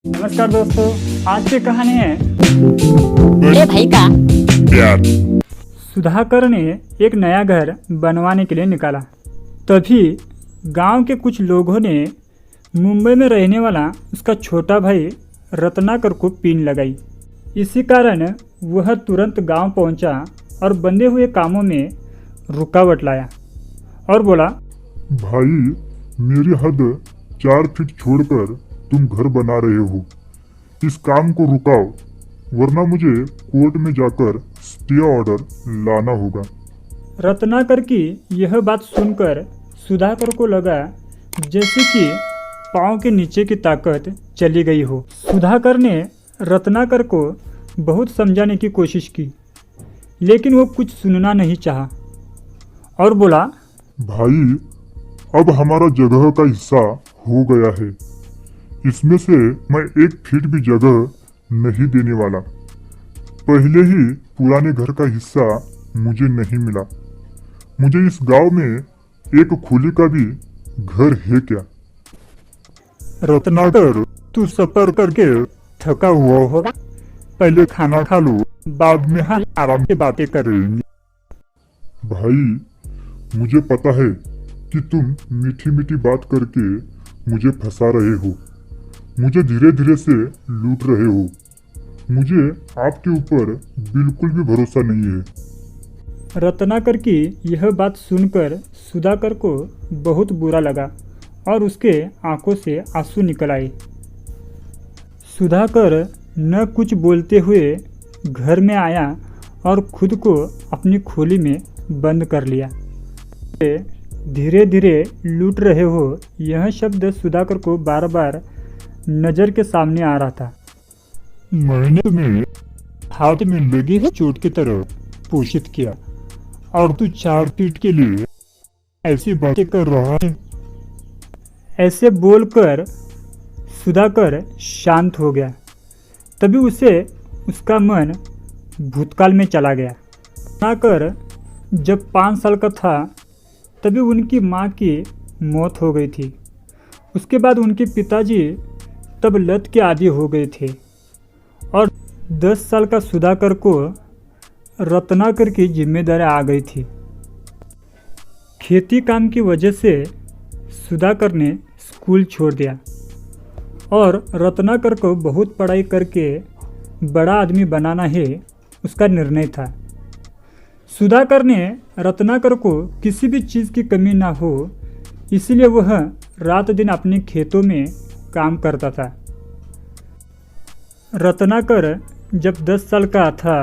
नमस्कार दोस्तों, आज की कहानी है अरे भाई का प्यार। सुधाकर ने एक नया घर बनवाने के लिए निकाला। तभी गांव के कुछ लोगों ने मुंबई में रहने वाला उसका छोटा भाई रत्नाकर को पिन लगाई। इसी कारण वह तुरंत गांव पहुंचा और बंधे हुए कामों में रुकावट लाया और बोला, भाई, मेरी हद 4 फीट छोड़कर तुम घर बना रहे हो। इस काम को रुकाओ, वरना मुझे कोर्ट में जाकर स्टे ऑर्डर लाना होगा। रत्नाकर की यह बात सुनकर सुधाकर को लगा जैसे कि पाँव के नीचे की ताकत चली गई हो। सुधाकर ने रत्नाकर को बहुत समझाने की कोशिश की, लेकिन वो कुछ सुनना नहीं चाहा और बोला, भाई, अब हमारा जगह का हिस्सा हो गया है। इसमें से मैं 1 फीट भी जगह नहीं देने वाला। पहले ही पुराने घर का हिस्सा मुझे नहीं मिला। मुझे इस गांव में एक खुली का भी घर है क्या? रत्नाकर, तू सफर करके थका हुआ होगा। पहले खाना खा लो, बाद में हम आराम की बातें करेंगे। भाई, मुझे पता है कि तुम मीठी मीठी बात करके मुझे फंसा रहे हो, मुझे धीरे धीरे से लूट रहे हो। मुझे आपके ऊपर बिल्कुल भी भरोसा नहीं है। रत्नाकर की यह बात सुनकर सुधाकर को बहुत बुरा लगा और उसके आंखों से आंसू निकल आए। सुधाकर न कुछ बोलते हुए घर में आया और खुद को अपनी खोली में बंद कर लिया। धीरे धीरे लूट रहे हो, यह शब्द सुधाकर को बार बार नज़र के सामने आ रहा था। मैंने तुम्हें हाथ में लगी है चोट की तरह पोषित किया और तू 4 फीट के लिए ऐसी बातें कर रहा है। ऐसे बोलकर सुधाकर शांत हो गया। तभी उसे उसका मन भूतकाल में चला गया। सुधाकर जब 5 साल का था तभी उनकी माँ की मौत हो गई थी। उसके बाद उनके पिताजी तब लत के आदी हो गए थे और 10 साल का सुधाकर को रत्नाकर की जिम्मेदारी आ गई थी। खेती काम की वजह से सुधाकर ने स्कूल छोड़ दिया और रत्नाकर को बहुत पढ़ाई करके बड़ा आदमी बनाना है उसका निर्णय था। सुधाकर ने रत्नाकर को किसी भी चीज़ की कमी ना हो, इसलिए वह रात दिन अपने खेतों में काम करता था। रत्नाकर जब 10 साल का था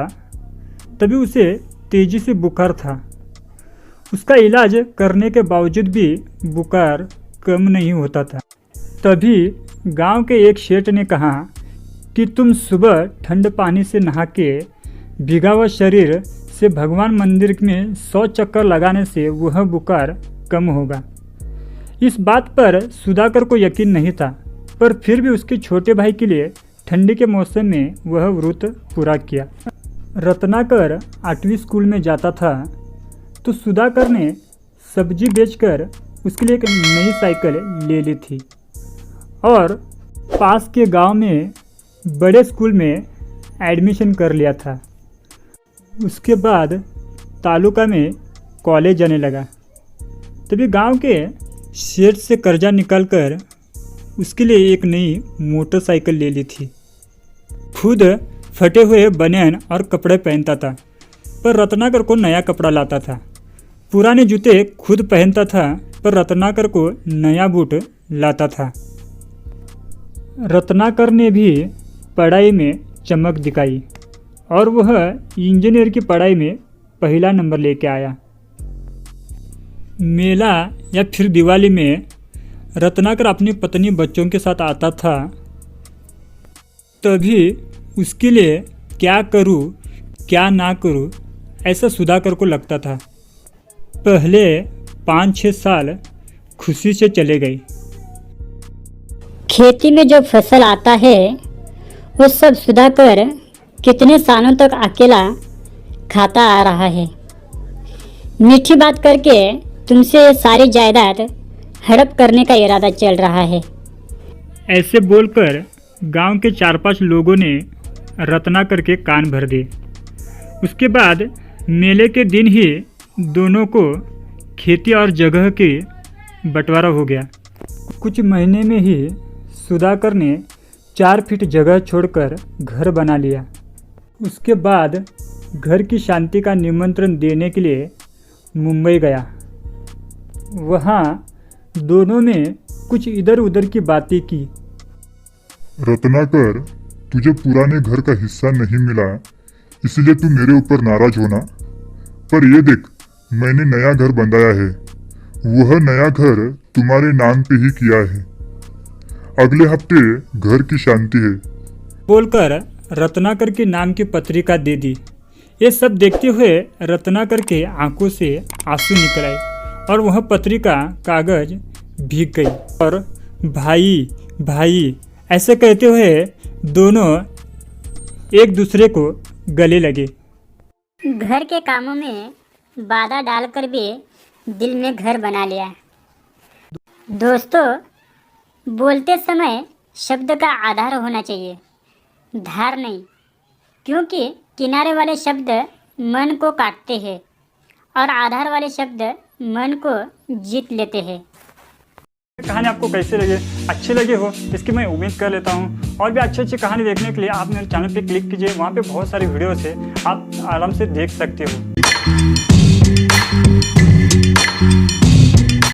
तभी उसे तेजी से बुखार था। उसका इलाज करने के बावजूद भी बुखार कम नहीं होता था। तभी गांव के एक सेठ ने कहा कि तुम सुबह ठंड पानी से नहा के भीगा हुआ शरीर से भगवान मंदिर में 100 चक्कर लगाने से वह बुखार कम होगा। इस बात पर सुधाकर को यकीन नहीं था, पर फिर भी उसके छोटे भाई के लिए ठंडी के मौसम में वह व्रत पूरा किया। रत्नाकर 8वीं स्कूल में जाता था तो सुधाकर ने सब्जी बेचकर उसके लिए एक नई साइकिल ले ली थी और पास के गांव में बड़े स्कूल में एडमिशन कर लिया था। उसके बाद तालुका में कॉलेज जाने लगा। तभी गांव के सेठ से कर्जा निकालकर उसके लिए एक नई मोटरसाइकिल ले ली थी। खुद फटे हुए बनियान और कपड़े पहनता था, पर रत्नाकर को नया कपड़ा लाता था। पुराने जूते खुद पहनता था, पर रत्नाकर को नया बूट लाता था। रत्नाकर ने भी पढ़ाई में चमक दिखाई और वह इंजीनियर की पढ़ाई में पहला नंबर लेके आया। मेला या फिर दिवाली में रत्नाकर अपनी पत्नी बच्चों के साथ आता था। तभी उसके लिए क्या करूं क्या ना करूं ऐसा सुधाकर को लगता था। पहले 5-6 साल खुशी से चले गए। खेती में जो फसल आता है वो सब सुधाकर कितने सालों तक अकेला खाता आ रहा है। मीठी बात करके तुमसे सारी जायदाद हड़प करने का इरादा चल रहा है। ऐसे बोलकर गांव के 4-5 लोगों ने रत्नाकर के कान भर दिए। उसके बाद मेले के दिन ही दोनों को खेती और जगह की बंटवारा हो गया। कुछ महीने में ही सुधाकर ने 4 फीट जगह छोड़कर घर बना लिया। उसके बाद घर की शांति का निमंत्रण देने के लिए मुंबई गया। वहाँ दोनों में कुछ इधर उधर की बातें की। रत्नाकर, तुझे पुराने घर का हिस्सा नहीं मिला इसलिए तू मेरे ऊपर नाराज होना, पर ये देख मैंने नया घर बनाया है। वह नया घर तुम्हारे नाम पे ही किया है। अगले हफ्ते घर की शांति है। बोलकर रत्नाकर के नाम की पत्रिका दे दी। ये सब देखते हुए रत्नाकर के आंखों से आंसू निकल आए और वह पत्रिका कागज भीग गई और भाई भाई ऐसे कहते हुए दोनों एक दूसरे को गले लगे। घर के कामों में बाधा डालकर भी दिल में घर बना लिया। दोस्तों, बोलते समय शब्द का आधार होना चाहिए, धार नहीं, क्योंकि किनारे वाले शब्द मन को काटते हैं और आधार वाले शब्द मन को जीत लेते हैं। कहानी आपको कैसे लगे? अच्छे लगे हो इसकी मैं उम्मीद कर लेता हूँ। और भी अच्छी कहानी देखने के लिए आप मेरे चैनल पे क्लिक कीजिए, वहाँ पे बहुत सारी वीडियोस है, आप आराम से देख सकते हो।